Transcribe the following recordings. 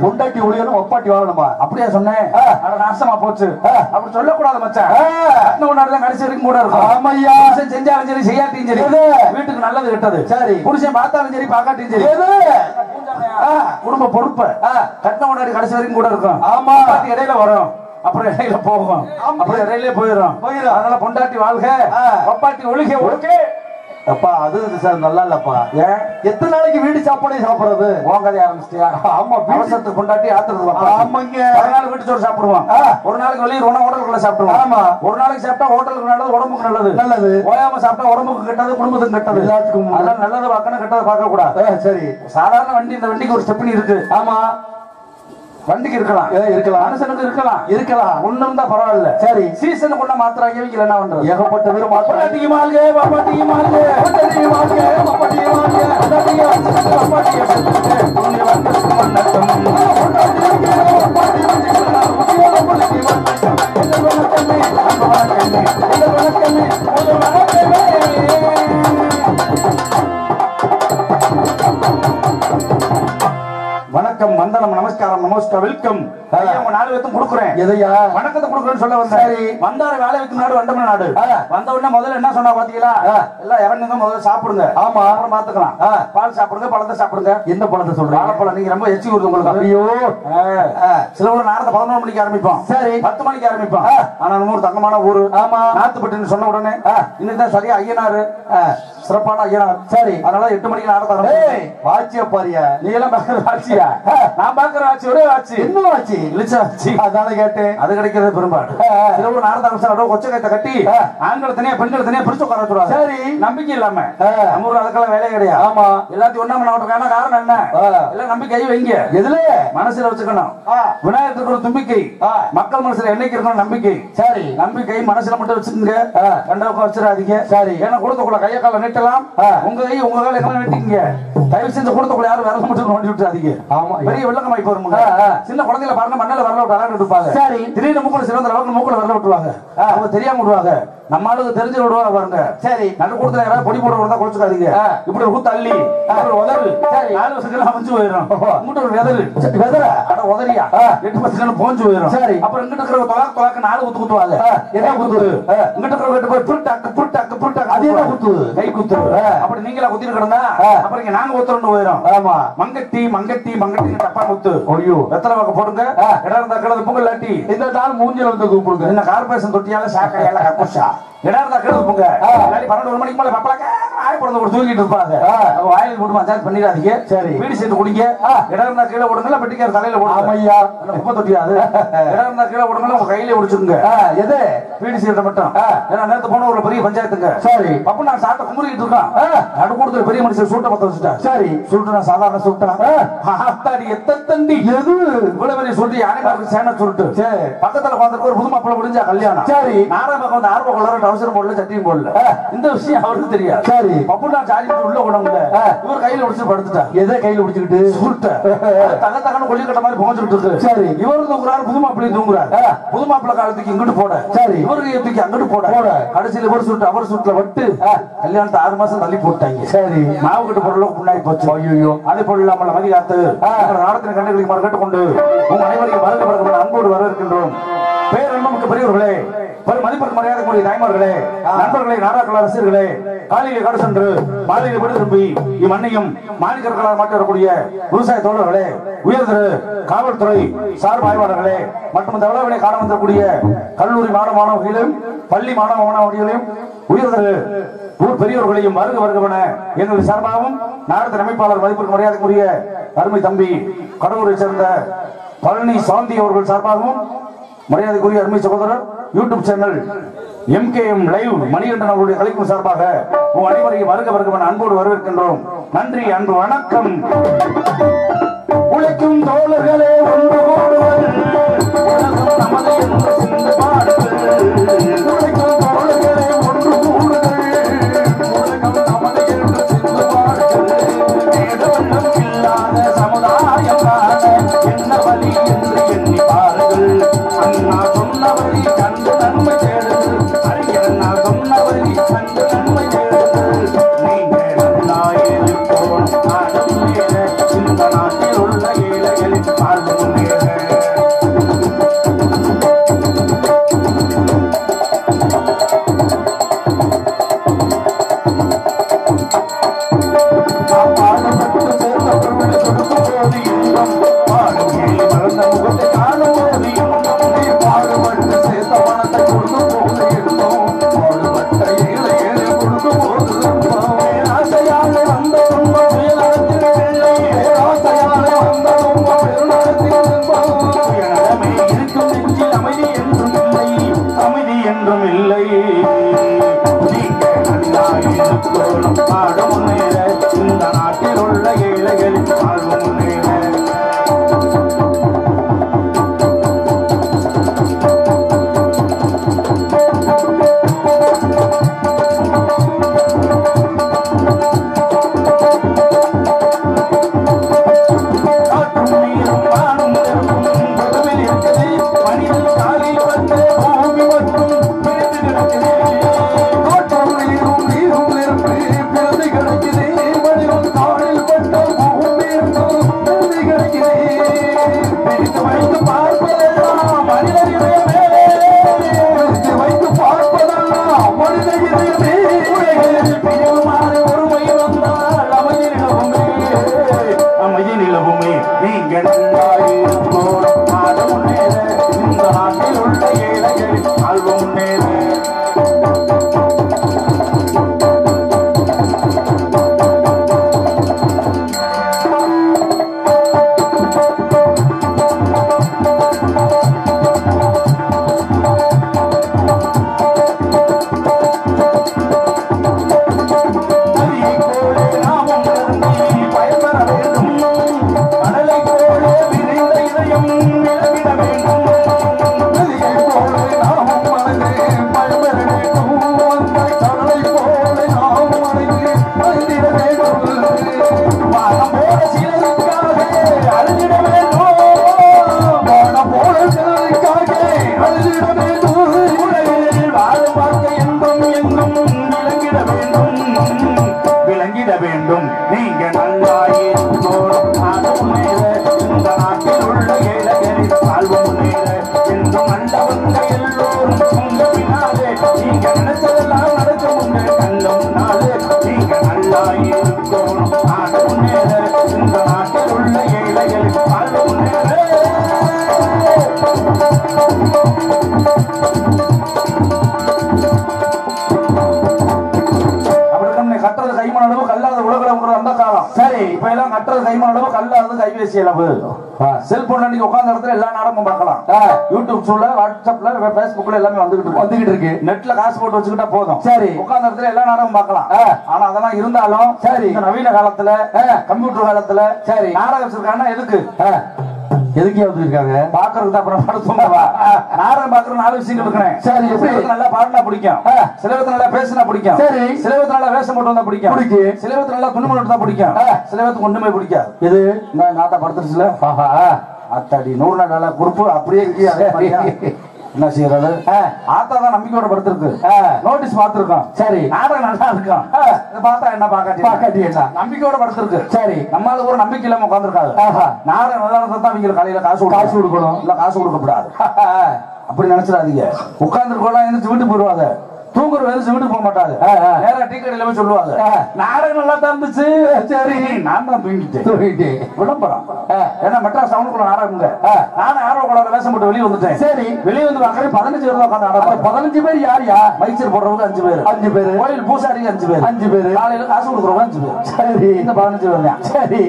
பொண்டாட்டி ஒளியனும் ஒப்பாட்டி வாழணுமா? அப்படியே சொன்னேன். நாசமா போச்சு அப்படி சொல்லக்கூடாது மச்சான். கடைசி வரைக்கும் கூட இருக்கும். ஆமையா, செஞ்சாலும் சரி செய்யாட்டியும் சரி வீட்டுக்கு நல்லது கெட்டது சரி. புருஷன் பார்த்தாலும் சரி பார்க்காட்டியும் சரி குடும்ப பொறுப்பு கட்டின முன்னாடி கடைசி வரைக்கும் கூட இருக்கும். ஆமா, இடையில வரும், அப்புறம் இடையில போகும், அப்புறம் இடையிலே போயிடும். அதனால பொண்டாட்டி வாழ்க, ஒப்பாட்டி ஒழுக ஒழுக. அப்பா அது சார் நல்லா இல்லப்பா. ஏன் எத்தனை நாளைக்கு வீடு சாப்பாடே சாப்பிடுறது? உங்கதே ஆரம்பிச்சிட்டியா? ஆமா, அவசரத்துக்கு கொண்டாட்டி ஆத்துறது. ஆமாங்க, ஒரு நாள் வீட்டு சோறு சாப்பிடுவோம், ஒரு நாளைக்கு வெளியே ஹோட்டலுக்குள்ள சாப்பிடுவோம். ஆமா, ஒரு நாளைக்கு சாப்பிட்டா ஹோட்டலுக்கு நல்லது, உடம்புக்கு நல்லது. நல்லது ஓயாம சாப்பிட்டா உடம்புக்கு கெட்டது, குடும்பத்துக்கு கெட்டது, எல்லாத்துக்கும். அதெல்லாம் நல்லது பார்க்கணும், கெட்டதை பார்க்க கூடாது. சரி, சாதாரண வண்டி, இந்த வண்டிக்கு ஒரு ஸ்டெப்னி இருக்கு. ஆமா, வண்டிக்கு இருக்கலாம், இருக்கலாம், மனுஷனுக்கு இருக்கலாம், இருக்கலாம், ஒண்ணு இருந்தா பரவாயில்ல. சரி, சீசன் கொண்ட மாத்திராங்க என்ன பண்றது? ஏகப்பட்ட பேர் மாத்திராங்க. வணக்கம், வந்தனம், நமஸ்காரம், நமஸ்காரம், வெல்கம். உங்க நாலு பேத்தும் கொடுக்குறேன். எதையா வணக்கத்தை கொடுக்குறேன்னு சொல்ல வந்தேன். சரி, வந்தாரு வேலை வைக்கும் நாடு, வண்டமன நாடு. வந்த உடனே முதல்ல என்ன சொன்னா பாத்தீங்களா? எல்லாம் இறங்குங்க, முதல்ல சாப்பிடுங்க. ஆமா, அப்புறம் பாத்துக்கலாம். பால் சாப்பிடுங்க, பழத்தை சாப்பிடுங்க. எந்த பழத்தை சொல்றேன்? வாழைப்பழம். நீங்க ரொம்ப எச்சி கொடுத்து உங்களுக்கு. ஐயோ, சில ஊர் நேரத்தை 11 மணிக்கு ஆரம்பிப்போம். சரி, 10 மணிக்கு ஆரம்பிப்போம். ஆனா நம்ம ஊர் தங்கமான ஊரு. ஆமா, நாத்துப்பட்டுன்னு சொன்ன உடனே இன்னைக்கு சரியா ஐயனாரு, சிறப்பான ஐயனார். சரி, அதனால 8 மணிக்கு நாடகம். வாட்சியா பாரியா? நீ எல்லாம் பாக்குற வாட்சியா? நான் பாக்குற வாட்சி ஒரே வாட்சி. என்ன வாட்சி? இழிச்ச வாட்சி. அதான கேட்டேன். அது கிடைக்கிறது பெரும்பாடு. சில ஊர் நாடகம் கொச்ச கைத்த கட்டி ஆண்களை தனியா பெண்களை தனியா பிரிச்சு உட்கார வச்சுருவாங்க. சரி, நம்பிக்கை இல்லாம. நம்ம ஊர் அதுக்கெல்லாம் வேலையே கிடையாது. ஆமா, எல்லாத்தையும் ஒண்ணா பண்ண காரணம் என்ன? எல்லாம் நம்பிக்கை வைங்க. எதுல? மனசுல வச்சுக்கணும். விநாயகருக்கு ஒரு தும்பிக்கை, மக்கள் மனசுல என்னைக்கு இருக்கணும் நம்பிக்கை. சரி, நம்பிக்கை மனசுல மட்டும் வச்சுக்கோங்க, கண்டவுக்கு வச்சிடாதீங்க. சரி, ஏன்னா கொடுத்தக்குள்ள கைய கால நீட்டலாம், உங்க கை உங்க கால எல்லாம் நீட்டிங்க. தயவு செஞ்சு கொடுத்தக்குள்ள யாரும் விரல மட்டும் நோண்டி விட்டுறாதீங்க. ஆமா, பெரிய விளக்கமாய் போயிருமுங்க. சின்ன குழந்தைகளை பாருங்க மண்ணில் வரல விட்டு விளையாண்டு இருப்பாங்க. சரி திடீர்னு மூக்குல சிறந்த அளவுக்கு மூக்குல வரல விட்டுருவாங்க. அவங்க தெரியாம விடுவாங்க. நம்ம ஆளுக்கு தெரிஞ்சு விடுவாங்க பாருங்க. சரி நல்ல கூட்டத்துல யாராவது பொடி போட விடுறதா குறைச்சுக்காதீங்க. இப்படி ஒரு தள்ளி உதறு 4 வருஷத்துல அமைஞ்சு போயிடும். இங்கிட்ட ஒரு வெதரு அட உதறியா 8 வருஷம் போஞ்சு போயிடும். சரி அப்புறம் இங்கிட்ட இருக்கிற தொலாக்கு 4 குத்து குத்துவாங்க. என்ன குத்து? இங்கிட்ட இருக்கிற போய் புருட்டாக்கு புருட்டாக்கு புருட்டாக்கு அது என்ன குத்து? கை குத்து. அப்படி நீங்களா குத்திட்டு கிடந்தா அப்புறம் இங்க நாங்க குத்துறோம்னு போயிடும். ஆமா மங்கட்டி மங்கட்டி மங்கட்டி தப்பா குத்து. ஐயோ வெத்தலை வாக்க போடுங்க. இடம் இருந்தா கிடந்து பொங்கல் லாட்டி இந்த நாள் மூஞ்சில வந்து கூப்பிடுங்க. என்ன கார்பரேஷன் தொட்டியால சாக்கையால கக்குஷா இடம் இருந்தா கிடந்து பொங்க. 12 மணிக்கு மேல பப்பளக்க ஆய் பிறந்து ஒரு தூங்கிட்டு இருப்பாங்க. வாயில் போட்டு மசாஜ் பண்ணிடாதீங்க. சரி வீடு சேர்த்து குடிங்க. இடம் இருந்தா கீழே ஓடுங்களா பெட்டிக்கார தலையில ஓடும். ஆமையா குப்பை தொட்டியாது. இடம் இருந்தா கீழே ஓடுங்களா உங்க கையில ஒடிச்சுங்க. எது வீடு சேர்த்த மட்டும். ஏன்னா நேரத்து போன ஒரு பெரிய பஞ்சாயத்துங்க. சரி அப்ப நான் சாட்ட குமுறிட்டு இருக்கான். நடுக்கூடத்துல பெரிய மனுஷன் சூட்ட பத்த வச்சுட்டா. சரி சூட்டு நான் சாதாரண சுட்டேன். ஆத்தாடி எத்தண்டி எது இவ்வளவு பெரிய சுருட்டு யானைக்கு சேன சுருட்டு. சரி பக்கத்துல உட்காந்துருக்கு ஒரு புது மாப்பிள்ள முடிஞ்சா கல்யாணம். சரி நாராயண வந்து ஆர்வம் கொள்ளார அவசரம் போடல சட்டியும் போடல. இந்த விஷயம் அவருக்கு தெரியாது. சரி பப்பு நான் சாடி உள்ள உடம்புல இவர் கையில பிடிச்சு படுத்துட்டா. எதை கையில பிடிச்சுக்கிட்டு சுருட்ட தக தகன்னு கொல்லி கட்ட மாதிரி புகஞ்சுட்டு இருக்கு. சரி இவரு தூங்குறாரு புது மாப்பிள்ளை தூங்குறாரு. புது மாப்பிள்ளை காலத்துக்கு இங்கிட்டு போட. சரி இவருக்கு தூக்கி அங்கிட்டு போட. கடைசியில இவர் சுட்டு அவர் சுட்டுல விட்டு கல்யாணத்தை 6 மாசம் தள்ளி போட்டாங்க. சரி மாவு கட்டு பொருள் முன்னாடி போச்சு. ஐயோ அதே போல் இல்லாமல் மதி காத்து நாடத்தின் கண்டுகளிக்கு மறு கேட்டுக்கொண்டு உங்க அனைவரையும் வரது பிறகு அன்போடு வரவேற்கின்றோம். பேரன்புமிக்க பெரியவர்களே மதிப்பிற்கு மரியாதைக்குரிய தாய்மார்களே நண்பர்களே நாடாக்கள ரசிகர்களே காலையிலே காடு சென்று மாலையிலே விடு திரும்பி இம்மண்ணையும் மாநிலங்களால் மாற்றி வரக்கூடிய விவசாய தோழர்களே உயர்திரு காவல்துறை சார்பு ஆய்வாளர்களே மற்றும் இந்த விழாவினை காண வந்தக்கூடிய கல்லூரி மாணவ மாணவர்களையும் பள்ளி மாணவ மாணவர்களையும் உயர்திரு ஊர் பெரியவர்களையும் வருக வருகவன எங்கள் சார்பாகவும் நாடத்தின் அமைப்பாளர் மதிப்பிற்கு மரியாதைக்குரிய அருமை தம்பி கடலூரை சேர்ந்த பழனி சாந்தி அவர்கள் சார்பாகவும் மரியாதைக்குரிய அருமை சகோதரர் YouTube channel MKM live Manikandan அவருடைய கலைக்கும் சார்பாக உங்கள் அனைவரையும் வருக வருகவன அன்போடு வரவேற்கின்றோம். நன்றி அன்பு வணக்கம். உழைக்கும் தோழர்களே ஒன்று கூடுவல் உலகம் நமது என்று சிந்து பாடுங்கள். உழைக்கும் தோழர்களே ஒன்று கூடுங்கள் உலகம் நமது என்று சிந்து பாடுங்கள். வேதவண்ணம் இல்லாத சமுதாயம் காண என்ன வழி என்று எண்ணி பாருங்கள். அண்ணா சொன்ன வழி கண்டு நன்மை தேடுங்கள். அறிஞரண்ணா சொன்ன வழி கண்டு நன்மை தேடுங்கள். நீங்கள் நன்னாயிரம் போல் நாடும் நேர இந்த நாட்டில் உள்ள ஏழைகளின் வாழ்வு நேர. இந்த நாட்டில் உள்ள ஏழைகளின் வாழ்வு முன்னேற. நீங்கள் இந்த நாட்டில் உள்ள ஏழைகளின் வாழ்வு கட்டுறது கைமண அளவு கல்லாத உலகளவு அந்த காலம். சரி, இப்ப எல்லாம் கட்டுறது கைமண அளவு கல்லாதது கைபேசி அளவு. செல்போன் அன்னைக்கு உட்கார்ந்த இடத்துல எல்லா நாடகமும் பார்க்கலாம். யூடியூப் சொல்ல, வாட்ஸ்அப்ல, பேஸ்புக்ல எல்லாமே வந்துகிட்டு இருக்கு. நெட்ல காசு போட்டு வச்சுக்கிட்டா போதும். சரி, உட்கார்ந்த இடத்துல எல்லா நாடகமும் பார்க்கலாம். ஆனா அதெல்லாம் இருந்தாலும் சரி, இந்த நவீன காலத்துல கம்ப்யூட்டர் காலத்துல சரி நாடகம் வச்சிருக்காங்கன்னா எதுக்கு வந்துருக்காங்க பாக்குறதுக்கு. அப்புறம் படுத்துவா நாடகம் பாக்குற 4 விஷயங்கள் இருக்கேன். சரி, எப்படி நல்லா பாடினா பிடிக்கும், சிலவத்து நல்லா பேசினா பிடிக்கும், சரி சிலவத்து நல்லா வேஷம் போட்டு வந்தா பிடிக்கும், சிலவத்து நல்லா துணி போட்டு தான் பிடிக்கும், சிலவத்துக்கு ஒண்ணுமே பிடிக்காது. இது நாத்தா படுத்துருச்சுல அத்தாடி 100 நாள் நல்லா குறுப்பு அப்படியே என்ன செய்யறது. ஆத்தா தான் நம்பிக்கையோட படுத்திருக்கு. நோட்டீஸ் பார்த்திருக்கோம். சரி, நாடகம் நல்லா இருக்கும். பார்த்தா என்ன பாக்காட்டி என்ன நம்பிக்கையோட படுத்திருக்கு. சரி, நம்மளுக்கு ஒரு நம்பிக்கை இல்லாம உட்காந்துருக்காது. நாடகம் நல்லா இருந்தா தான் அவங்க காலையில காசு கொடுக்கணும், இல்ல காசு கொடுக்க கூடாது. அப்படி நினைச்சிடாதீங்க. உட்கார்ந்துருக்கோம் எந்திரிச்சு வீட்டுக்கு போடுவாங்க. தூங்குற வேலை வீட்டுக்கு போக மாட்டாரு. நேரா டீ கடையில போய் சொல்லுவாங்க, நாடகம் நல்லா தான் இருந்துச்சு. சரி, நான் தான் தூங்கிட்டேன். விளம்பரம் ஏன்னா மெட்ராஸ் டவுனுக்குள்ள நாடகம். நானும் ஆர்வம் வேஷம் போட்டு வெளியே வந்துட்டேன். சரி, வெளியே வந்து பாக்குறேன் 15 பேர் உட்காந்து நாடகம். 15 பேர் யாரியா? மைச்சர் போடுறவங்க 5 பேர், கோயில் பூசாரிக்கு 5 பேர், காலையில காசு கொடுக்குறவங்க 5 பேர். சரி, இந்த 15 பேர் தான். சரி,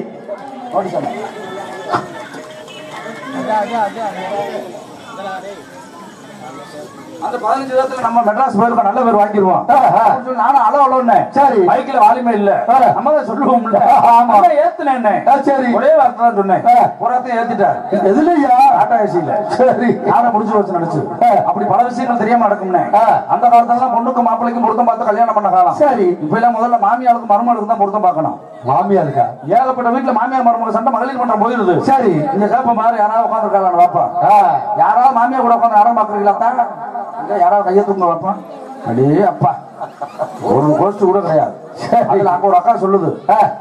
அந்த 15 வருஷத்துல நம்ம மெட்ராஸ் போயிருக்கோம், நல்ல பேர் வாங்கிடுவோம். நானும் அளவுன்னு சரி பைக்ல வாலிமே இல்ல நம்ம தான் சொல்லுவோம்ல. ஆமா, ஏத்துனேன். சரி, ஒரே வார்த்தை தான் சொன்னேன். புறத்தையும் ஏத்திட்டாரு. எதுலயா? ஆட்டோ ஏசியில. சரி, நானும் முடிச்சு வச்சு நினைச்சு. அப்படி பல விஷயங்கள் தெரியாம நடக்கும்னே. அந்த காலத்துல பொண்ணுக்கு மாப்பிள்ளைக்கும் பொருத்தம் பார்த்து கல்யாணம் பண்ண காலம். சரி, இப்ப எல்லாம் முதல்ல மாமியாளுக்கு மருமகளுக்கு தான் பொருத்தம் பார்க்கணும். மாமியாருக்கா? ஏகப்பட்ட வீட்டுல மாமியார் மருமக சண்டை மகளிர் மன்றம் போயிருது. சரி, இந்த கேப்ப மாதிரி யாராவது உட்காந்து இருக்காங்க பாப்பா. யாராவது மாமியார் கூட உட்காந்து நாடகம் பாக்குறீங்களா? யாராவது கையை தூங்க வைப்பான். அடே அப்பா, ஒரு கோஷ்டி கூட கிடையாது. அதுல அங்க ஒரு அக்கா சொல்லுது,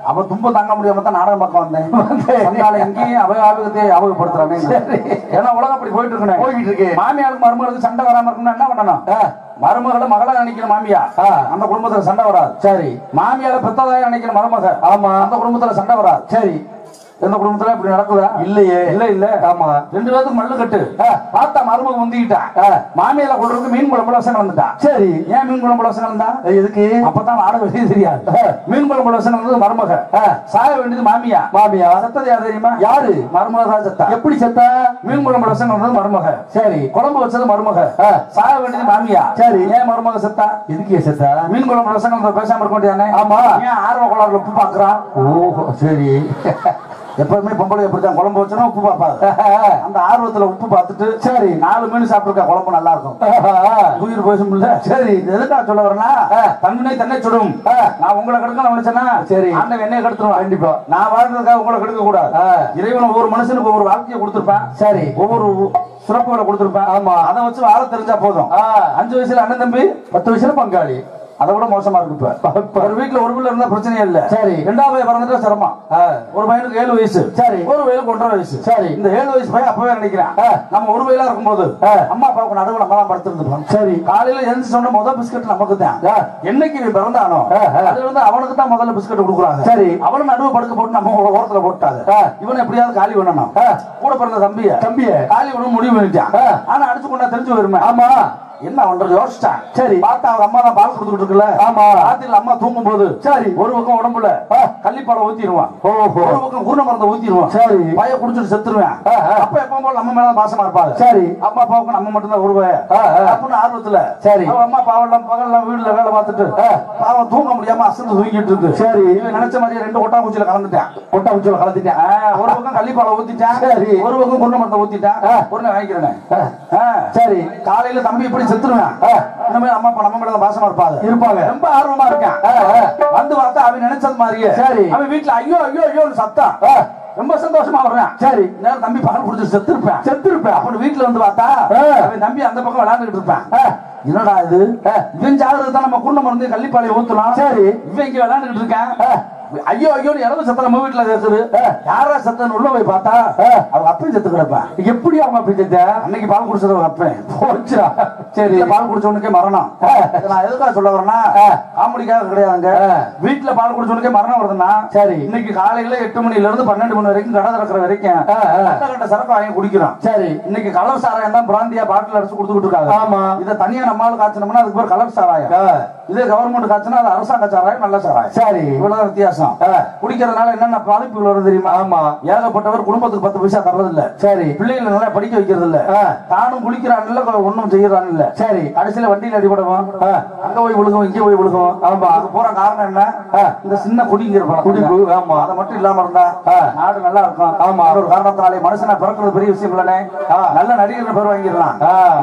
அவ தும்ப தாங்க முடியாம தான் நாடகம் பார்க்க வந்தேன். எங்கேயும் அபகத்தை அபகப்படுத்துறானே. ஏன்னா உலகம் அப்படி போயிட்டு இருக்கு. மாமியாருக்கு மருமகளுக்கு சண்டை வராம இருக்குன்னா என்ன பண்ணணும்? மருமகளை மகளா நினைக்கிற மாமியா, அந்த குடும்பத்துல சண்டை வராது. சரி, மாமியால பெத்ததாய நினைக்கிற மருமக, ஆமா, அந்த குடும்பத்துல சண்டை வராது. சரி, எந்த குடும்பத்துல இப்படி நடக்குதா? இல்லையே. இல்ல. ஆமா, 2 பேருக்கு மல்லு கட்டு. பார்த்தா மருமக முந்திக்கிட்டா. மாமியால கொள்றதுக்கு மீன் குழம்புல வசம் கலந்துட்டா. சரி, ஏன் மீன் குழம்புல வசம் கலந்தா? எதுக்கு? அப்பதான் ஆட வெளியே தெரியாது. மீன் குழம்புல வசம் கலந்தது மருமக. சாய வேண்டியது மாமியா. செத்தது யாரு தெரியுமா? யாரு? மருமக தான் செத்தா. எப்படி செத்தா? மீன் குழம்புல வசம் கலந்தது மருமக. சரி, குழம்பு வச்சது மருமக. சாய வேண்டியது மாமியா. சரி, ஏன் மருமக செத்தா? எதுக்கு செத்தா? மீன் குழம்புல வசம் கலந்தது பேசாம இருக்க வேண்டியதானே? ஆமா, ஏன் ஆர்வ கோளாறுல உப்பு பாக்குறான்? ஓ சரி, எப்பவுமே பொம்பளை எப்படிதான் குழம்பு வச்சோன்னா உப்பு பார்ப்பாரு. அந்த ஆர்வத்துல உப்பு பார்த்துட்டு சரி 4 மீன் சாப்பிட்டுருக்கா, குழம்பு நல்லா இருக்கும், உயிர் போயிடும்ல. சரி, எதுக்கா சொல்ல வரேன்னா, தன்னை சுடும். நான் உங்களை கெடுக்க நினைச்சேன்னா சரி ஆண்டவன் என்னைய கெடுத்துருவான். கண்டிப்பா நான் வாழ்றதுக்காக உங்களை கெடுக்க கூடாது. இறைவன் ஒவ்வொரு மனுஷனுக்கு ஒவ்வொரு வாழ்க்கையை கொடுத்திருப்பேன். சரி, ஒவ்வொரு சிறப்புகளை கொடுத்திருப்பேன். ஆமா, அதை வச்சு வாழ தெரிஞ்சா போதும். 5 வயசுல அண்ணன் தம்பி, 10 வயசுல பங்காளி. அதை விட மோசமா இருக்கு. இப்ப ஒரு வீட்டுல ஒரு பிள்ளை இருந்தா பிரச்சனையே இல்ல. சரி, 2வது பையன் பிறந்துட்டா சிரமம். ஒரு பையனுக்கு 7 வயசு. சரி, ஒரு பையனுக்கு 1.5 வயசு. சரி, இந்த 7 வயசு பையன் அப்பவே நினைக்கிறேன், நம்ம ஒரு வயலா இருக்கும்போது அம்மா அப்பாவுக்கு நடுவில் நம்ம தான் படுத்திருந்துப்போம். சரி, காலையில எழுந்து சொன்ன முதல் பிஸ்கட் நமக்கு தான். என்னைக்கு பிறந்தானோ அதுல வந்து அவனுக்கு தான் முதல்ல பிஸ்கட் கொடுக்குறாங்க. சரி, அவனும் நடுவு படுக்க போட்டு நம்ம ஓரத்துல போட்டாங்க. இவன் எப்படியாவது காலி பண்ணணும். கூட பிறந்த தம்பிய காலி பண்ண முடிவு பண்ணிட்டான். ஆனா அடிச்சு கொண்டா தெரிஞ்சு வருமே. ஆமா, என்ன பண்றது யோசிச்சான். சரி, பார்த்தா அவங்க அம்மா தான் பால் கொடுத்துட்டு இருக்குல்ல. ஆமா, ராத்திரில அம்மா தூங்கும் போது சரி ஒரு பக்கம் உடம்புல கள்ளிப்பாலை ஊத்திடுவான், ஒரு பக்கம் குருண மருந்தை ஊத்திடுவான். சரி, பைய குடிச்சிட்டு செத்துருவேன். அப்ப எப்ப போல நம்ம மேல பாசமா இருப்பாங்க. சரி, அம்மா அப்பாவுக்கு நம்ம மட்டும் தான் வருவேன் அப்படின்னு ஆர்வத்துல. சரி, அம்மா பாவெல்லாம் பகல்லாம் வீடுல வேலை பார்த்துட்டு பாவம் தூங்க முடியாம அசந்து தூங்கிட்டு இருக்கு. சரி, இவன் நினைச்ச மாதிரி 2 கொட்டாங்குச்சியில கலந்துட்டேன். ஒரு பக்கம் கள்ளிப்பாலை ஊத்திட்டான். சரி, ஒரு பக்கம் குருண மருந்தை ஊத்திட்டான். குருணை வாங்கிக்கிறேன். சரி, காலையில தம்பி இப்படி செத்துருவேன். இனிமே அம்மா அப்பா நம்ம மேல பாசமா இருப்பாங்க. ரொம்ப ஆர்வமா இருக்கான். வந்து பார்த்தா அவன் நினைச்சது மாதிரியே. சரி, அவன் வீட்டுல ஐயோ ஐயோ ஐயோ சத்தம். ரொம்ப சந்தோஷமா வர்றேன். சரி, நேரம் தம்பி பால் குடிச்சு செத்துருப்பேன். அப்படி வீட்டுல வந்து பார்த்தா அவன் தம்பி அந்த பக்கம் விளையாண்டுட்டு இருப்பேன். என்னடா இது, இவன் ஜாதகத்தை நம்ம குருண மருந்து கள்ளிப்பாளைய ஊத்தலாம். சரி, இவன் இங்க விளையாண்டுட்டு இருக்கான். ஐயோ ஐயோ இளவு சத்தம் நம்ம வீட்டுல இருக்குது. யாரா சத்தம் உள்ள போய் பார்த்தா அவங்க அப்பயும் செத்து கிடப்பேன். எப்படி அவங்க அப்பயும் செத்த? அன்னைக்கு பால் குடிச்சது அவங்க அப்பன் போச்சா. சரி, பால் குடிச்சவனுக்கே மரணம். நான் எதுக்காக சொல்ல வரேன்னா காமெடிக்காக கிடையாதுங்க. வீட்டுல பால் குடிச்சவனுக்கே மரணம் வருதுன்னா சரி, இன்னைக்கு காலையில 8 மணில இருந்து 12 மணி வரைக்கும் கடை திறக்கிற வரைக்கும் கட்ட சரக்கு வாங்கி குடிக்கிறோம். சரி, இன்னைக்கு கலர் சாராயம் தான் பிராந்தியா பாட்டில் அடிச்சு கொடுத்துட்டு இருக்காங்க. ஆமா, இதை தனியா நம்மளால காய்ச்சணும்னா அதுக்கு பேர் கலர் சாராயம். இதே கவர்மெண்ட் காய்ச்சினா அது அரசாங்க சாராயம், நல்ல சாராயம். சரி, இவ்வளவு வித்தியாசம். குடிக்கிறதுனால என்னென்ன பாதிப்புகள் வருது தெரியுமா? ஆமா, ஏகப்பட்டவர் குடும்பத்துக்கு 10 பைசா தர்றது இல்ல. சரி, பிள்ளைகளை நல்லா படிக்க வைக்கிறது இல்ல. தானும் குளிக்கிறான் இல்ல, ஒன்னும் செய்யறான் இல்ல. சரி, கடைசியில வண்டியில அடிபடுவோம், அங்க போய் விழுகும், இங்க போய் விழுகும். ஆமா, அது போற காரணம் என்ன? இந்த சின்ன குடிங்கிற குடிப்பு. ஆமா, அதை மட்டும் இல்லாம இருந்தா நாடு நல்லா இருக்கும். ஆமா, ஒரு காரணத்தினாலே மனுஷனை பிறக்கிறது பெரிய விஷயம் இல்லனே. நல்ல நடிகர் பேர் வாங்கிடலாம்,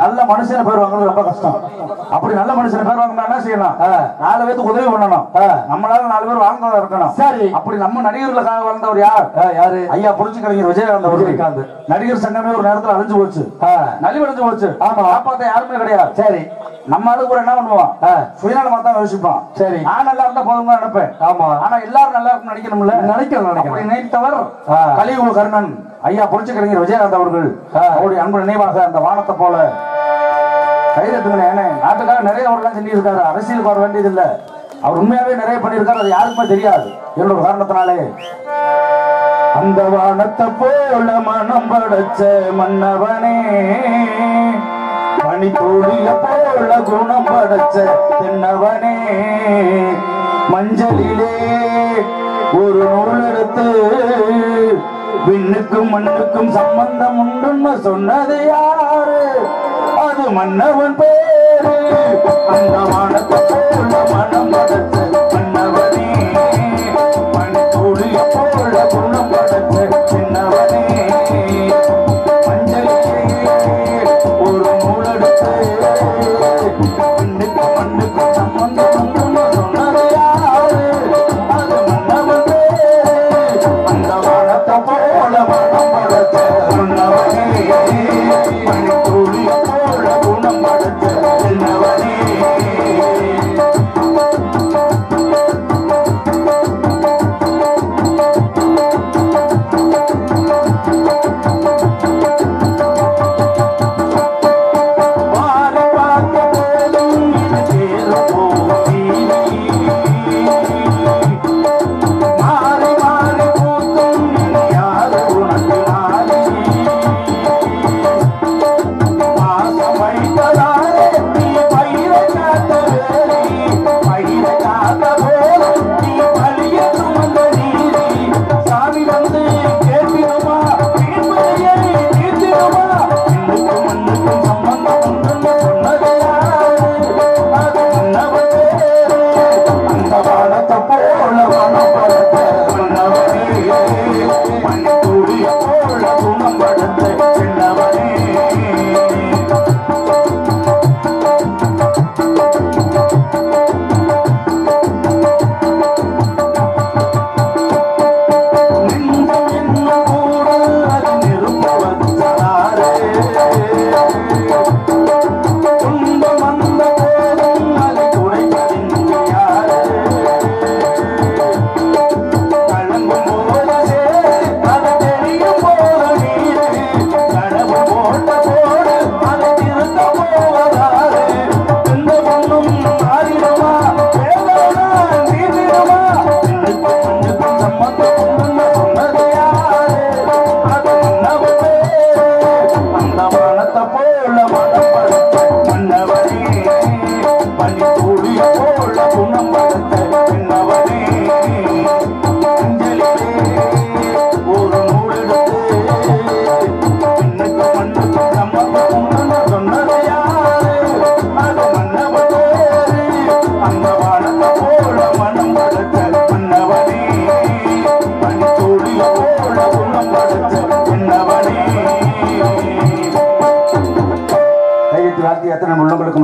நல்ல மனுஷனை பேர் வாங்குறது ரொம்ப கஷ்டம். அப்படி நல்ல மனுஷனை பேர் வாங்கினா என்ன செய்யணும்? 4 பேருக்கு உதவி பண்ணணும், நம்மளால 4 பேர் வாழ்ந்ததா இருக்கணும். சரி, அப்படி நம்ம நடிகர்களுக்காக வாழ்ந்தவர் யார்? யாரு? ஐயா புரட்சி கலைஞர் விஜயகாந்த் அவர்கள். நடிகர் சங்கமே ஒரு நேரத்தில் அழிஞ்சு போச்சு, நலிவடைஞ்சு போச்சு. ஆமா, காப்பாத்த யாருமே கிடையாது. சரி, நம்ம ஆளுக்கு என்ன பண்ணுவோம்? சுயநலமா தான் யோசிப்போம். சரி, நான் நல்லா இருந்தா போதும் தான் நினைப்பேன். ஆமா, ஆனா எல்லாரும் நல்லா இருக்கும் நினைக்கணும்ல. நினைக்கிறேன் நினைத்தவர் கலியுக கர்ணன் ஐயா புரட்சி கலைஞர் விஜயகாந்த் அவர்கள். அவருடைய அன்பு நினைவாக அந்த வானத்தை போல கைதட்டுங்க. ஏன்னா நாட்டுக்காக நிறைய அவர்லாம் சொல்லி இருக்காரு, அரசியலுக்கு வர வேண்டியது இல்ல. அவர் உண்மையாவே நிறைய பண்ணியிருக்காரு, அது யாருக்குமே தெரியாது. என்னோட காரணத்தினாலே அந்த வானத்தை போல மனம் படைச்ச மன்னவனே, பனித்தோழிய போல குணம் படைச்ச தென்னவனே, மஞ்சளிலே ஒரு நூல் எடுத்து விண்ணுக்கும் மண்ணுக்கும் சம்பந்தம் உண்டுன்னு சொன்னது யாரு? அது மன்னவன் பேரு. அந்த வானத்தை போல மனம் படைச்ச மன்னவனே, பனித்தோழிய போல குணம் படைச்ச சின்னவனே, மஞ்சளிலே ஒரு நூல் எடுத்து விண்ணுக்கும் மண்ணுக்கும் சம்பந்தம் உண்டுன்னு சொன்னது யாரு? அது மன்னவன் பேரு. அந்த வானத்தை போல மனம் படைச்ச மன்னவனே, பனித்தோழிய போல குணம் படைச்ச சின்னவனே.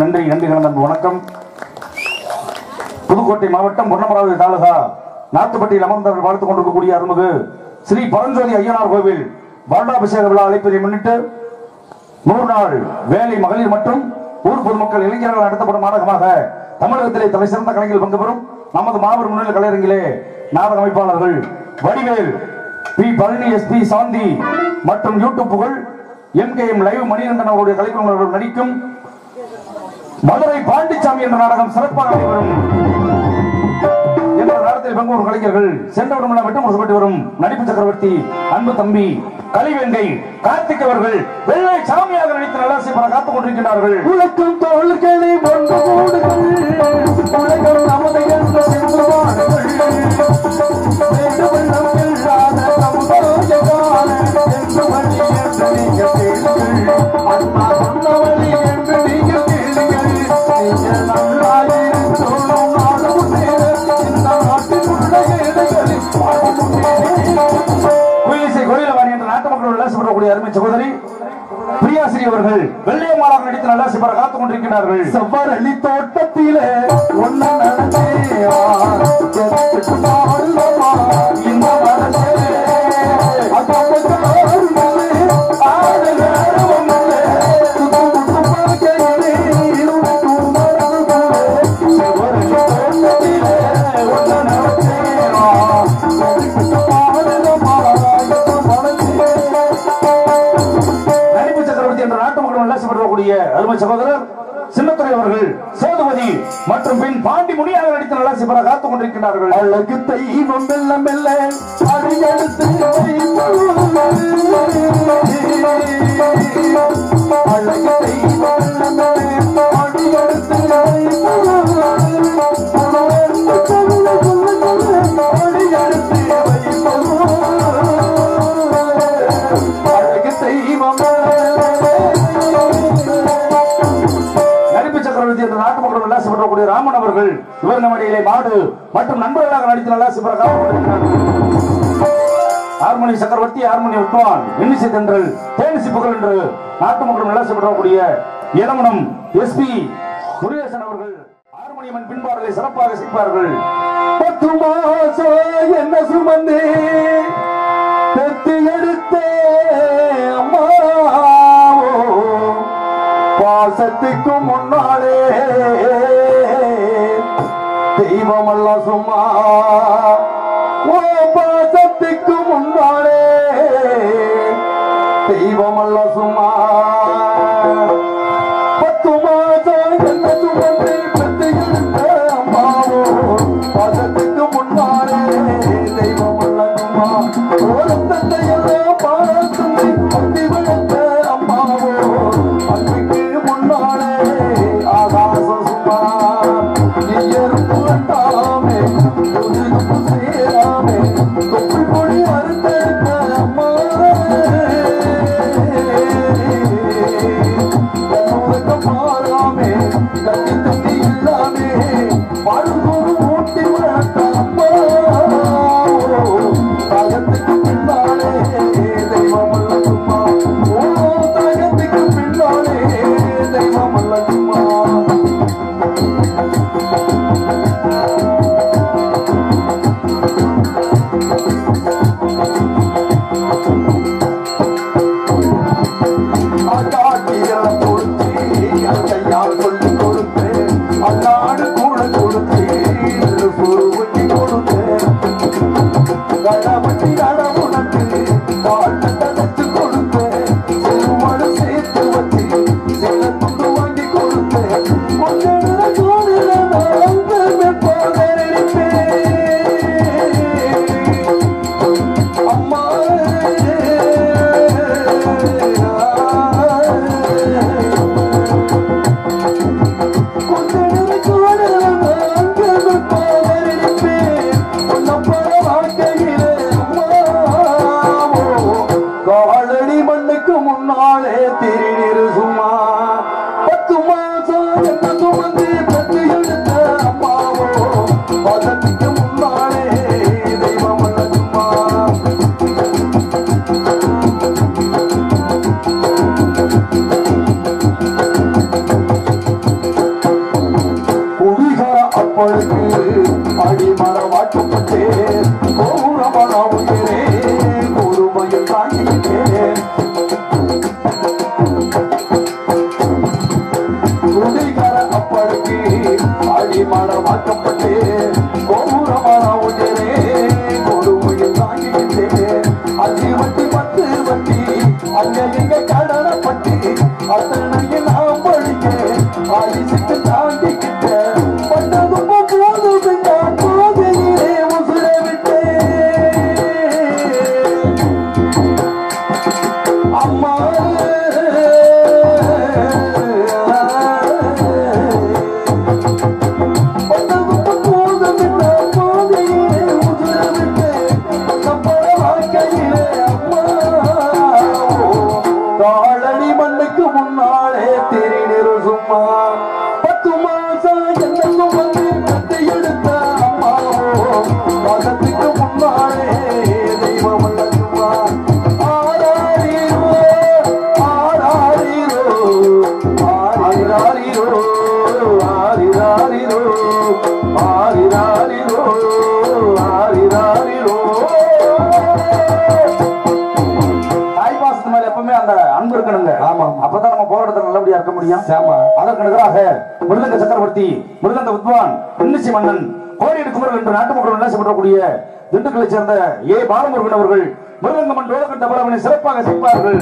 நன்றி நன்றி கலந்த வணக்கம். புதுக்கோட்டை மாவட்டம் பொன்னமராவதி தாலுகா நாத்துப்பட்டியில் அமர்ந்தவர்கள் வாழ்த்துக் கொண்டிருக்கக்கூடிய அருள்மிகு ஸ்ரீ பரஞ்சோதி ஐயனார் கோவில் வருடாபிஷேக விழா அழைப்பதை முன்னிட்டு 100 நாள் வேலை மகளிர் மற்றும் ஊர் பொதுமக்கள் இளைஞர்கள் நடத்தப்படும் நாடகமாக தமிழகத்திலே தலை சிறந்த கலைஞர்கள் பங்கு பெறும் நமது மாபெரும் முன்னிலை கலையரங்கிலே நாடக அமைப்பாளர்கள் வடிவேல், பி பழனி, எஸ்பி சாந்தி மற்றும் யூடியூப்புகள் MKM லைவ் மணிகண்டன் அவருடைய கலைக்குழுவினர்கள் நடிக்கும் மதுரை பாண்டிச்சாமி என்ற நாடகம் சிறப்பாக நடைபெறும். என்ற நாடகத்தில் பங்கேற்கும் கலைஞர்கள் சென்றவர்கள் விட்டு முழுப்பட்டு வரும் நடிப்பு சக்கரவர்த்தி அன்பு தம்பி கலிவேங்கை கார்த்திக் அவர்கள் வெள்ளை சாமியாக நடித்து நல்லாசி பல காத்துக் கொண்டிருக்கிறார்கள். உலகம் தோள்களை உலகம் நமது என்ற அருமை சகோதரி பிரியாசிரி அவர்கள் வெள்ளையம்மாளாக நடித்து நல்லா சிபர காத்துக் கொண்டிருக்கிறார்கள். செவ்வரளி தோட்டத்திலே ஒன்ன அருமை சகோதரர் சின்னத்துறை அவர்கள் சேதுபதி மற்றும் பின் பாண்டி முனியாக நடித்து நல்லா சிபர காத்துக் கொண்டிருக்கிறார்கள். அழகு தெய்வம் மெல்ல மெல்ல அடியெடுத்து அழகு தெய்வம் மெல்ல மெல்ல அடியெடுத்து அழகு தெய்வம் நாட்டு மக்கள் நல்லா சிபரக்கூடிய ராமன் அவர்கள் இவர் நம்மிடையிலே மாடு மற்றும் நண்பர்களாக நடித்து நல்லா சிபர காத்துக் ஹார்மோனி சக்கரவர்த்தி, ஹார்மோனி வித்வான், இன்னிசை தென்றல், தேனிசி புகழ் என்று நாட்டு மக்கள் நல்லா சிபரக்கூடிய இளமணம் எஸ்பி முருகேசன் அவர்கள் ஹார்மோனியமன் பின்பாடலை சிறப்பாக செய்வார்கள். 10 மாசம் என்ன சுமந்து பெத்து எடுத்தே அம்மா பாசத்துக்கு முன்னாலே தெய்வமல்ல சும்மா, ஓ பாசத்துக்கு முன்னாலே தெய்வமல்ல சும்மா. 10 மாசம் என்ன சுமந்து பெத்து எடுத்த அம்மாவோ பாசத்துக்கு முன்னாலே தெய்வமல்ல சும்மா. ஒரு தந்தையெல்லாம் பாசத்தை பத்தி வளர்த்த அம்மாவோ அன்றைக்கு முன்னாலே ஆகாச சும்மா. நீயரும் புகட்டாமே புதுப்பு சேராமே தொப்புள் கொடி அறுத்தெடுத்த அம்மா மாறாமே கட்டி தம்பி இல்லாமே வாழ்வோடு ஊட்டி வளர்த்த அம்மா தாயத்துக்கு பின்னாலே தெய்வம் அல்ல சும்மா. ஓ தாயத்துக்கு பின்னாலே தெய்வம் அல்ல சும்மா. அப்பழுக்கு அடிமட மாற்றப்பட்டு கோபுரமான உயரே வாங்கிக்கிட்ட பட்டதும் போதும் நான் போதையிலே உசுர விட்டேன் அம்மா காலடி மண்ணுக்கு முன்னாலே தெரிநிறு சும்மா 10 மாசம் என்னையும் வந்து கட்டி எடுத்த அம்மாவோ மாசத்துக்கு முன்னாலே தெய்வம் அல்ல சும்மா ஆராரிரோ ஆராரிரோ ஆரிராரிரோ ஆரிராரிரோ ஆரிராரிரோ ஆரிராரிரோ அந்த அன்பு இருக்கணுங்க. ஆமா, அப்பதான் நம்ம போராட்டத்தை நல்லபடியா இருக்க முடியும். அதற்கு நிகராக மிருதங்க சக்கரவர்த்தி, மிருதங்க வித்வான், இன்னிசி மன்னன், கோடியடி குமரன் என்று நாட்டு மக்கள் விளாசப்படக்கூடிய திண்டுக்கலை சேர்ந்த ஏ பாலமுருகன் அவர்கள் மிருதங்க மண் ரோலகண்ட பலவனை சிறப்பாக செய்வார்கள்.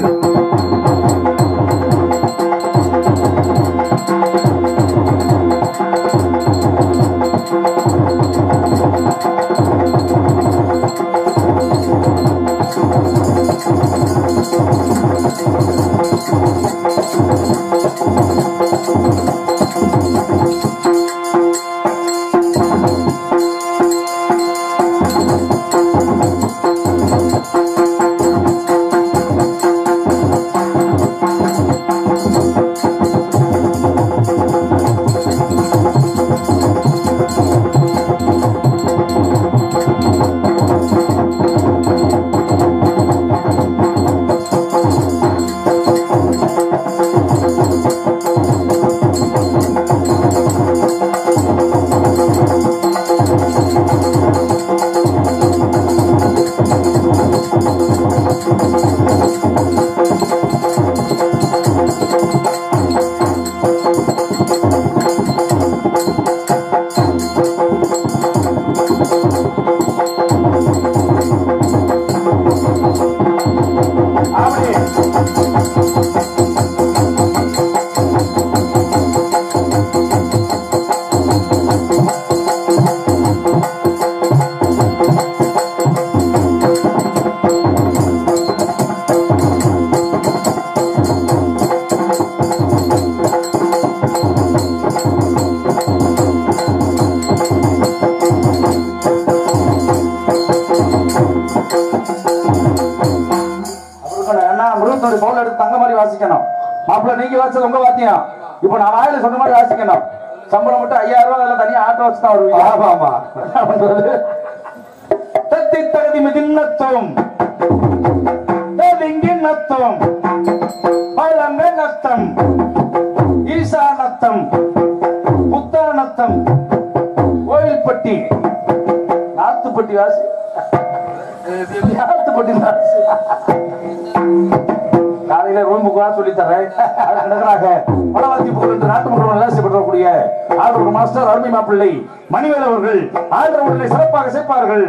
மாப்பிள்ள நீங்க வாசது உங்க வாத்தியம். இப்ப நான் வாயில சொன்ன மாதிரி வாசிக்கணும். சம்பளம் மட்டும் 5000 ரூபாய் அதெல்லாம் தனியா ஆட்டோ வச்சு தான் வருவீங்க. ஆமா தத்தி தகுதி மிதின்னத்துவம் நத்துவம் பழங்க நத்தம் ஈசா நத்தம் புத்தா நத்தம் கோயில்பட்டி நாத்துப்பட்டி வாசி நாத்துப்பட்டி வாசி காலையில ரூமுக்கு வா சொல்லி தரேன். பலவாத்தி புகழ் என்று நாட்டு மக்கள் ஆசைப்படக்கூடிய ஆளுநர் மாஸ்டர் அருமை மாப்பிள்ளை மணிவேல் அவர்கள் ஆளுநர்களை சிறப்பாக சேர்ப்பார்கள்.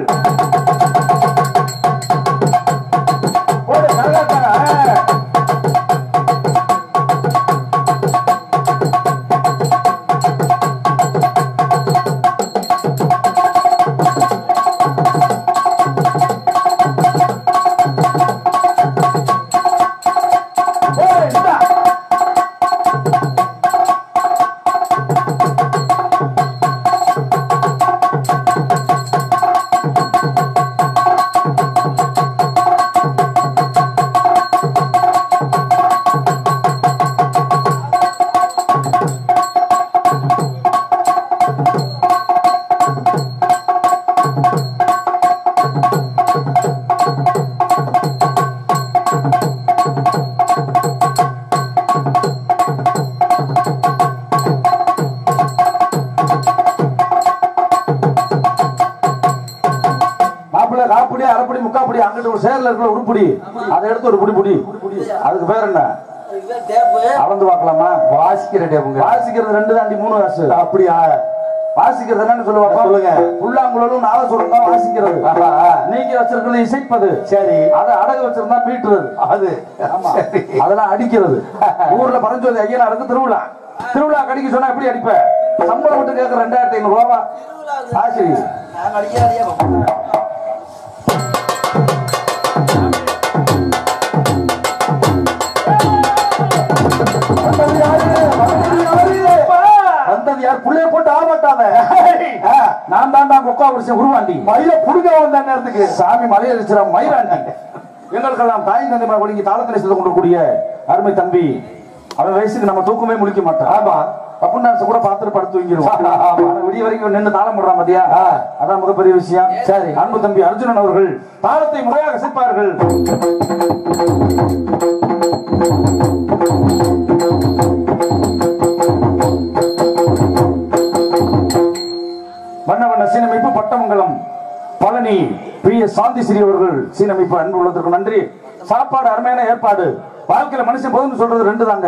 காப்புடி அரைப்படி முக்காப்படி அங்கிட்டு ஒரு சேர்ல இருக்கிற உருப்படி அதை எடுத்து ஒரு புடி புடி அதுக்கு பேர் என்ன அளந்து பார்க்கலாமா? வாசிக்கிற டேப்புங்க. வாசிக்கிறது 2 தாண்டி 3 வாசு. அப்படியா? வாசிக்கிறது என்னன்னு சொல்லுவாங்க. சொல்லுங்க. புல்லாங்குழலும் நாதசுரம் தான் வாசிக்கிறது. நீங்க வச்சிருக்கிறது இசைப்பது. சரி. அதை அடகு வச்சிருந்தா மீட்டுறது. அது ஆமா, அதெல்லாம் அடிக்கிறது. ஊர்ல பரஞ்சோதி ஐயனா இருக்கு திருவிழா. திருவிழா கடிக்க சொன்னா எப்படி அடிப்ப? சம்பளம் விட்டு கேட்க 2500 ரூபா ஆசிரி வந்தது யார் புள்ளைய போட்டு ஆமாட்டாத நான் தாண்டா கொக்கா வருஷம் உருவாண்டி மயில புடுங்க வந்த நேரத்துக்கு சாமி மலைய அடிச்சிட மயிராண்டி எங்களுக்கெல்லாம் தாய் தந்தை ஒழுங்கி தாளத்தில் செய்து கொண்டிருக்கூடிய அருமை தம்பி அவன் வயசுக்கு நம்ம தூக்கமே முழிக்க மாட்டோம் ஆமா அப்படின்னு கூட பார்த்துட்டு படுத்து தூங்கிடுவோம் விடிய வரைக்கும் நின்று தாளம் போடுறான் மதியா அதான் மிகப்பெரிய விஷயம் சரி அன்பு தம்பி அர்ஜுனன் அவர்கள் தாளத்தை முறையாக சேர்ப்பார்கள் வண்ண வண்ண சீனமைப்பு பட்டமங்கலம் பழனி PS சாந்தி ஸ்ரீ அவர்கள் சீனமைப்பு அன்பு உள்ளதற்கு நன்றி சாப்பாடு அருமையான ஏற்பாடு வாழ்க்கையில மனுஷன் போதும்னு சொல்றது 2 தாங்க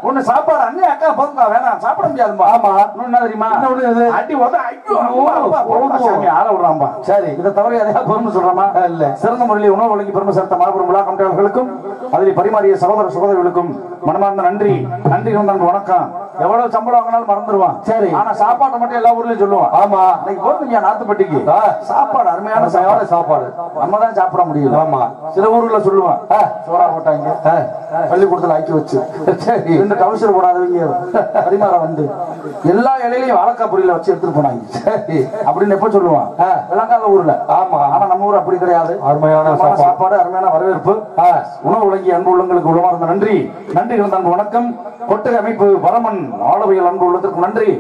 ஒண்ணு சாப்பாடு அண்ணே அக்கா போதுங்க வேணாம் சாப்பிட முடியாதுமா ஆமா என்ன தெரியுமா அடி உத ஐயோ ஆள விடுறாம்பா சரி இதை தவிர எதையா போதும்னு சொல்றோமா இல்ல சிறந்த முறையில் உணவு வழங்கி பெருமை சேர்த்த மாபெரும் விழா கமிட்டியாளர்களுக்கும் அதில் பரிமாறிய சகோதர சகோதரிகளுக்கும் மனமார்ந்த நன்றி நன்றி வணக்கம் எவ்வளவு சம்பளம் வாங்கினாலும் மறந்துடுவான் சரி ஆனா சாப்பாட்டை மட்டும் எல்லா ஊர்லயும் சொல்லுவான் ஆமா இன்னைக்கு போதுங்க நாத்துப்பட்டிக்கு சாப்பாடு அருமையான சாப்பாடு நம்ம தான் சாப்பிட முடியல ஆமா சில ஊர்ல சொல்லுவான் சோறா போட்டாங்க பள்ளிக்கூடத்துல ஆக்கி வச்சு சரி 2 கவுசர் போடாதவங்க பரிமாற வந்து எல்லா இலையிலையும் வாழைக்காய் பொரியல வச்சு எடுத்துட்டு போனாங்க சரி அப்படின்னு எப்ப சொல்லுவான் விளங்காத ஊர்ல ஆமா ஆனா நம்ம ஊர் அப்படி கிடையாது அருமையான சாப்பாடு அருமையான வரவேற்பு உணவு வழங்கிய அன்பு உள்ளங்களுக்கு உருவார்ந்த நன்றி நன்றி அன்பு வணக்கம் கொட்டகை அமைப்பு வரமன் ஆளவையில் அன்பு உள்ளதற்கு நன்றி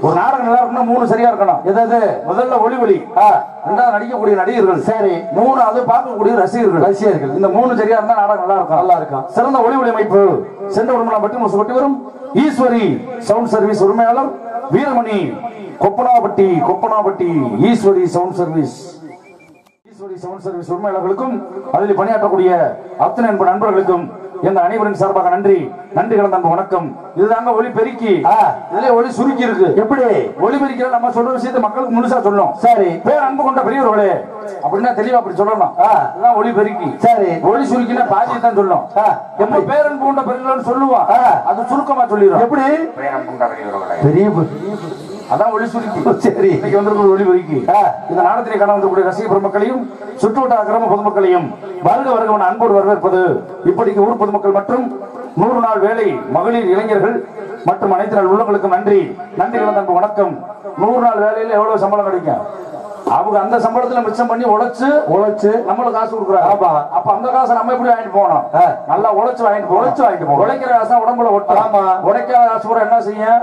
ஒரு நாடகம் நல்லா இருக்கணும் 3 சரியா இருக்கணும் எதாவது முதல்ல ஒளிவொலி 2வது நடிக்கக்கூடிய நடிகர்கள் சரி 3வது பார்க்கக்கூடிய ரசிகர்கள் இந்த 3 சரியா இருந்தா நாடகம் நல்லா இருக்கும் சிறந்த ஒளிவொலி அமைப்பு சென்ற உடம்புல பட்டி முசு கொட்டி வரும் ஈஸ்வரி சவுண்ட் சர்வீஸ் உரிமையாளர் வீரமணி கொப்பனாபட்டி ஈஸ்வரி சவுண்ட் சர்வீஸ் உரிமையாளர்களுக்கும் அதில் பணியாற்றக்கூடிய அத்தனை நண்பர்களுக்கும் எங்க அனைவரின் சார்பாக நன்றி கலந்த வணக்கம் இதுதாங்க ஒளி பெருக்கி இதுல ஒளி சுருக்கி இருக்கு எப்படி ஒளி பெருக்கிற நம்ம சொல்ற விஷயத்தை மக்களுக்கு முழுசா சொல்லணும் சரி பேர் அன்பு கொண்ட பெரியவர்களே அப்படின்னா தெளிவா அப்படி சொல்லணும் இதுதான் ஒளி பெருக்கி சரி ஒளி சுருக்கினா பாதியை தான் சொல்லணும் எப்படி பேர் அன்பு கொண்ட பெரியவர்கள் சொல்லுவான் அது சுருக்கமா சொல்லிடும் எப்படி பெரிய அதான் ஒளி சுருக்கி சரி இன்னைக்கு வந்திருக்கிற ஒளி பெருக்கி இந்த நாடத்திலே காண வந்திருக்கூடிய ரசிக பெருமக்களையும் சுற்றுவட்டார கிராம பொதுமக்களையும் வருக அன்போடு வரவேற்பது இப்படிக்கு ஊர் பொதுமக்கள் மற்றும் 100 நாள் வேலை மகளிர் இளைஞர்கள் மற்றும் அனைத்து நாள் உள்ளங்களுக்கும் நன்றி கலந்த வணக்கம் 100 நாள் வேலையில எவ்வளவு சம்பளம் கிடைக்கும் அவங்க அந்த சம்பளத்துல மிச்சம் பண்ணி உழைச்சு நம்மளுக்கு காசு கொடுக்குறாங்க அப்ப அந்த காசை நம்ம எப்படி வாங்கிட்டு போகணும் நல்லா உழைச்சு வாங்கிட்டு போகணும் உழைக்கிற காசை உடம்புல ஒட்டாம உழைக்கிற காசு பூரா என்ன செய்ய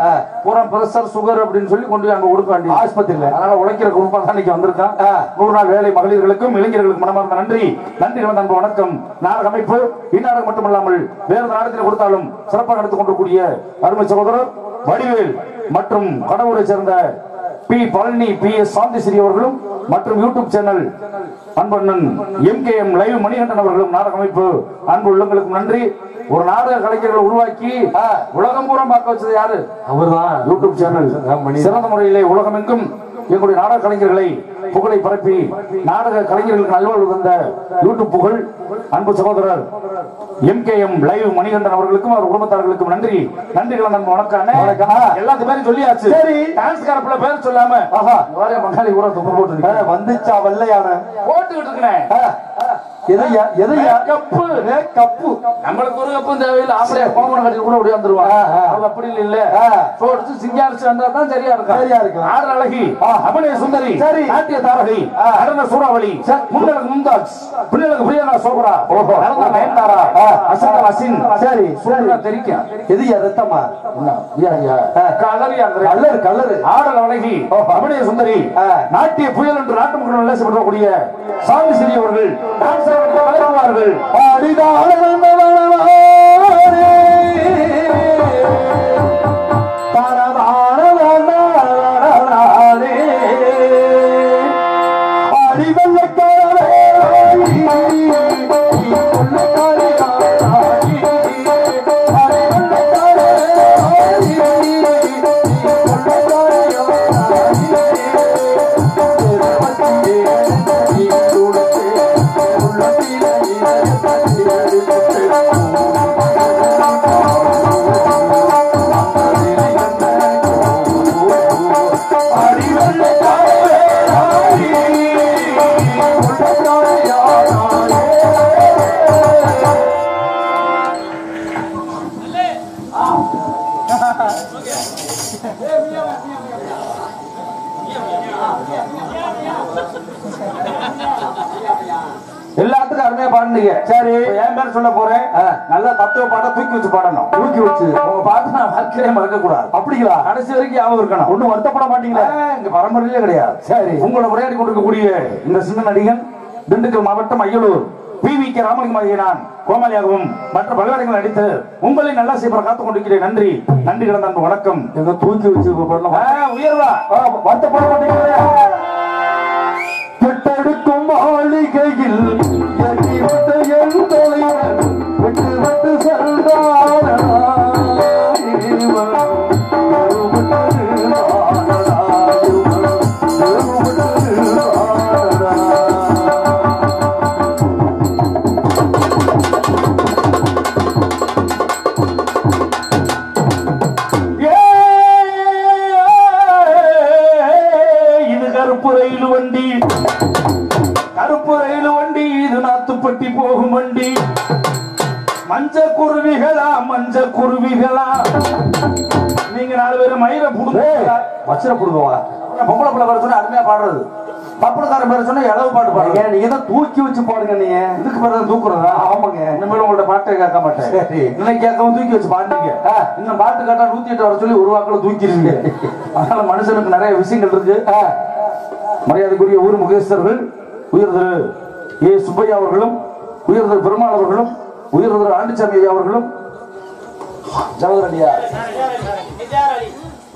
பூரா பிரஷர் சுகர் அப்படின்னு சொல்லி கொண்டு போய் அங்க கொடுக்க வேண்டிய ஆஸ்பத்திரியில அதனால உழைக்கிற குடும்பம் தான் இன்னைக்கு வந்திருக்கான் 100 நாள் வேலை மகளிர்களுக்கும் இளைஞர்களுக்கும் மனமார்ந்த நன்றி கலந்த வணக்கம் நாடக அமைப்பு இந்நாடகம் மட்டுமல்லாமல் வேறு நாடகத்தில் கொடுத்தாலும் சிறப்பாக நடத்தி கொண்டிருக்கூடிய அருமை சகோதரர் வடிவேல் மற்றும் கடவுளை சேர்ந்த பழனி PS சாந்தி ஸ்ரீ அவர்களும் மற்றும் YouTube channel அன்பண்ணன் MKM live Manikandan அவர்களும் நாடக அமைப்பு அன்பு உள்ளங்களுக்கும் நன்றி ஒரு நாடக கலைஞர்களை உருவாக்கி உலகம் பூரா பார்க்க வச்சது யாரு அவர்தான் யூடியூப் சேனல் சிறந்த முறையிலே உலகமெங்கும் எங்களுடைய நாடக கலைஞர்களை புகழை பரப்பி நாடக கலைஞர்களுக்கு நல்வாழ்வு தந்த யூடியூப் புகழ் அன்பு சகோதரர் MKM லைவ் மணிகண்டன் அவர்களுக்கும் அவர் குடும்பத்தார்களுக்கும் நன்றி கலந்த வணக்கம் எல்லாத்து பேரும் சொல்லியாச்சு சரி டான்ஸ் காரப்புல பேர் சொல்லாம மங்காளி ஊரா துப்பு போட்டு வந்துச்சா வெள்ளையான போட்டுக்கிட்டு இருக்கேன் கப்பு நம்மளுக்கு ஒரு கப்பும் தேவையில்லை ஆம்பளை கோமணம் கட்டி கூட ஓடியாந்துருவாங்க அப்படி இல்ல சோடிச்சு சிங்காரிச்சு வந்தா தான் சரியா இருக்கும் ஆறு அழகி அபிநய சுந்தரி நாட்டிய தாரகை நடன சூறாவளி முன்னலுக்கு மும்தாஜ் பின்னலுக்கு பிரியங்கா சோப்ரா நடன நயன்தாரா அசன் அசின் சரி சூழ்நிலை தெரிக்கும் எது ரத்தமா கலரு ஆடல் அழகி அபிநய சுந்தரி நாட்டிய புயல் என்று நாட்டு மக்கள் விளையாடக்கூடிய சாமி ஸ்ரீ அவர்கள் வளர்வார்கள் Thank you. எல்லாத்துக்கும் அருமையா பாடுனீங்க. சரி, என் பேர் சொல்ல போறேன். நல்ல தத்துவ பாட்டை தூக்கி வச்சு பாடணும். தூக்கி வச்சு உங்க பாட்டு நான் வாழ்க்கையிலே மறக்க கூடாது. அப்படிங்களா? கடைசி வரைக்கும் ஞாபகம் இருக்கணும். ஒன்னும் வருத்தப்பட மாட்டீங்களா? இங்க பரம்பரையிலே கிடையாது. சரி, உங்களை உரையாடி கொண்டிருக்கக்கூடிய இந்த சின்ன நடிகன் திண்டுக்கல் மாவட்டம் அய்யலூர் PVK ராமலிங்கம் ஆகிய நான் கோமாளியாகவும் மற்ற பல்வேறுகள் நடித்து உங்களை நல்லா செய்ய காத்துக் கொண்டிருக்கிறேன். நன்றி நன்றி கிடந்த அன்பு வணக்கம். எங்க தூக்கி வச்சு உயர்வா வருத்தப்பட மாட்டீங்களா? பெட்டெடுக்கும் மாளிகையில் விட்டு விட்டு சென்றான பட்டி போகும் வண்டி மஞ்ச குருவிகளா மஞ்ச குருவிகளா நீங்க 4 பேரும் மயிரை புடுங்க மச்சரை புடுங்குவா பொம்பளை பிள்ளை பேர் சொன்னா அருமையா பாடுறது பப்பளக்காரன் பேர் சொன்னா இளவு பாட்டு பாடுங்க நீங்க தான் தூக்கி வச்சு பாடுங்க நீங்க இதுக்கு பேர் தூக்குறதா ஆமாங்க இனிமேல் உங்களோட பாட்டை கேட்க மாட்டேன் சரி இன்னைக்கு கேட்கவும் தூக்கி வச்சு பாடுங்க இன்னும் பாட்டு கேட்டா 108 வர சொல்லி ஒரு வாக்கில் தூக்கிடுவீங்க அதனால மனுஷனுக்கு நிறைய விஷயங்கள் இருக்கு மரியாதைக்குரிய ஊர் முகேஸ்வரர்கள் உயர் திரு ஏ சுப்பையா அவர்களும் உயர் திரு பெருமாள் அவர்களும் உயர் திரு ஆண்டிச்சாமி அவர்களும்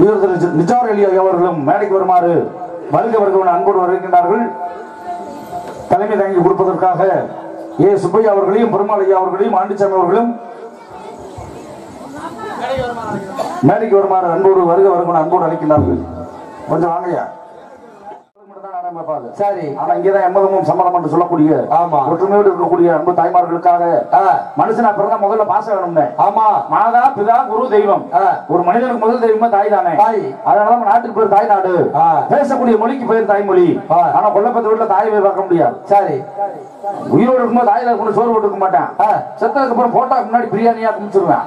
உயர் திரு நிஜார் அலி அவர்களும் மேடைக்கு வருமாறு வருக வருக அன்போடு வருகின்றார்கள். தலைமை தாங்கி கொடுப்பதற்காக ஏ சுப்பையா அவர்களையும் பெருமாள் ஐயா அவர்களையும் ஆண்டிச்சாமி அவர்களும் மேடைக்கு வருமாறு அன்போடு வருக வருக அன்போடு அளிக்கின்றார்கள். கொஞ்சம் வாங்கய்யா. சரி, ஆனா இங்கதான் எம்மதமும் சம்மதம் என்று சொல்லக்கூடிய ஒற்றுமையோடு இருக்கக்கூடிய அன்பு தாய்மார்களுக்காக மனுஷனா பிறந்தா முதல்ல பாசம் வேணும்னு. ஆமா, மாதா பிதா குரு தெய்வம். ஒரு மனிதனுக்கு முதல் தெய்வமா தாய் தானே. அதனால நாட்டுக்கு பேர் தாய் நாடு, பேசக்கூடிய மொழிக்கு பேர் தாய்மொழி. ஆனா கொல்லப்பட்ட வீட்டுல தாய் போய் பார்க்க முடியாது. சரி, உயிரோடு இருக்கும்போது தாயில கொண்டு சோறு போட்டு இருக்க மாட்டேன். செத்ததுக்கு அப்புறம் போட்டோக்கு முன்னாடி பிரியாணியா குமிச்சிருவேன்.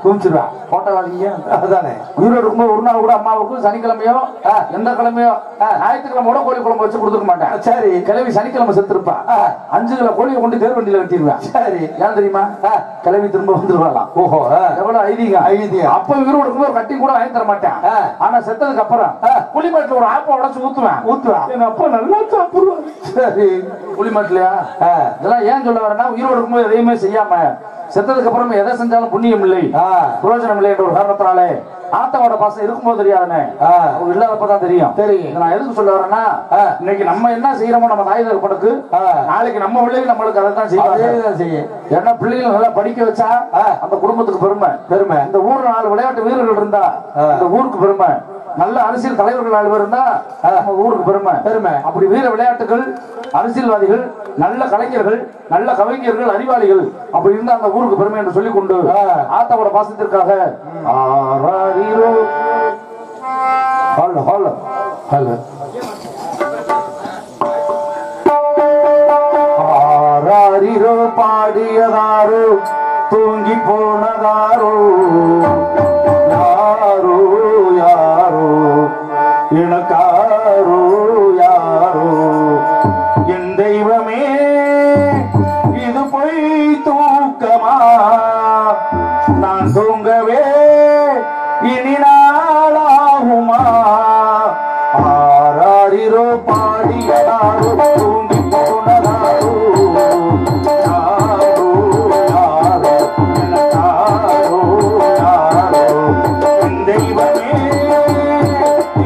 போட்டோ வாங்கிங்க அதுதானே. உயிரோடு இருக்கும்போது ஒரு நாள் கூட அம்மாவுக்கு சனிக்கிழமையோ எந்த கிழமையோ ஞாயிற்றுக்கிழமை கோழி குழம்பு வச்சு கொடுத்துருக்க மாட்டேன். சரி, கிழவி சனிக்கிழமை செத்துருப்பா 5 கிலோ கோழியை கொண்டு தேர் வண்டியில கட்டிடுவேன். சரி, ஏன் தெரியுமா? கிழவி திரும்ப வந்துருவாளாம். ஓஹோ, எவ்வளவு ஐதீகம். அப்ப உயிரோடு இருக்கும்போது கட்டி கூட வாங்கி தர மாட்டேன். ஆனா செத்ததுக்கு அப்புறம் புளிமாட்டுல ஒரு ஆப்ப உடச்சு ஊத்துவேன். எங்க அப்பா நல்லா சாப்பிடுவாரு. சரி, புளிமாட்டுலயா? இதெல்லாம் ஏன் சொல்ல வரேன்னா, உயிரோடு இருக்கும்போது எதையுமே செய்யாம செத்ததுக்கு அப்புறம் எதை செஞ்சாலும் புண்ணியம் இல்லை, பிரயோஜனம் இல்லை என்ற ஒரு காரணத்தினாலே ஆத்தாவோட பாசம் இருக்கும்போது தெரியாதுன்னு இல்லாதப்பதான் தெரியும். நான் எதுக்கு சொல்ல வரேன்னா, இன்னைக்கு நம்ம என்ன செய்யறோமோ நம்ம தாய் தகப்பனுக்கு நாளைக்கு நம்ம பிள்ளைகள் நம்மளுக்கு அதை தான் செய்யும். ஏன்னா பிள்ளைகள் நல்லா படிக்க வச்சா அந்த குடும்பத்துக்கு பெருமை. இந்த ஊர்ல 4 விளையாட்டு வீரர்கள் இருந்தா இந்த ஊருக்கு பெருமை. நல்ல அரசியல் தலைவர்கள் 4 பேர் இருந்தா நம்ம ஊருக்கு பெருமை. அப்படி வீர விளையாட்டுகள், அரசியல்வாதிகள், நல்ல கலைஞர்கள், நல்ல கவிஞர்கள், அறிவாளிகள் அப்படி இருந்தா அந்த ஊருக்கு பெருமை என்று சொல்லிக் கொண்டு ஆத்தாவோட பாசத்திற்காக ஆராரிரோ பாடியதாரோ தூங்கி போனதாரோ யாரோ யாரோ எனக்காரோ யாரோ என் தெய்வமே இது பொய் தூக்கமா நான் தூங்கவே இனி நாளாகுமா ஆராரிரோ பாடியதாரோ தூங்கி போனதாரோ யாரோ யாரோ எனக்காரோ யாரோ என் தெய்வமே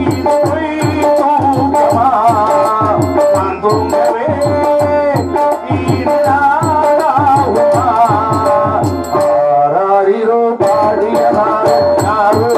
இது பொய் தூக்கமா நான் தூங்கவே இனி நாளாகுமா ஆராரிரோ பாடியதாரோ யாரோ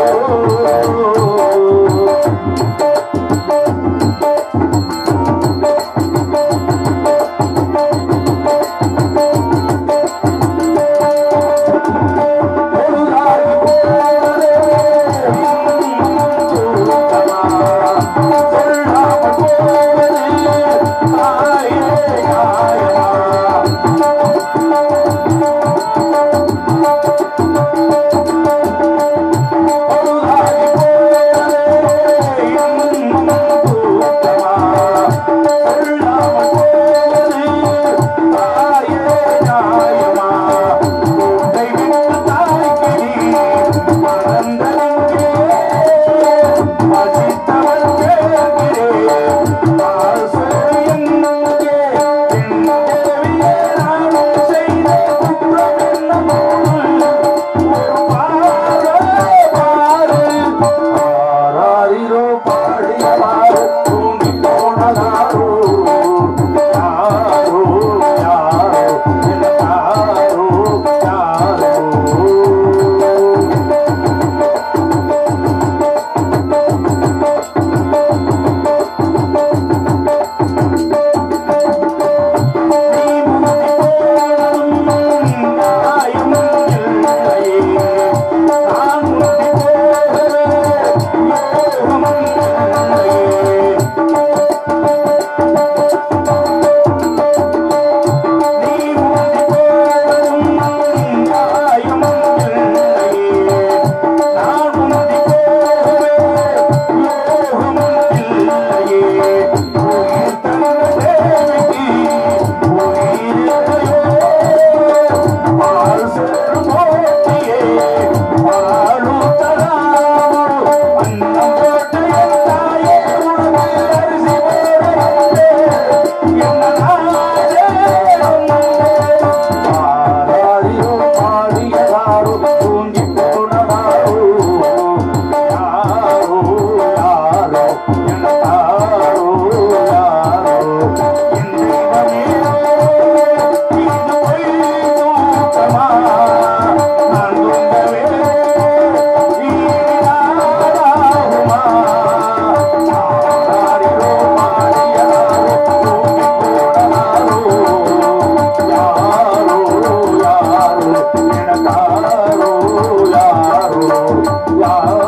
யாரோ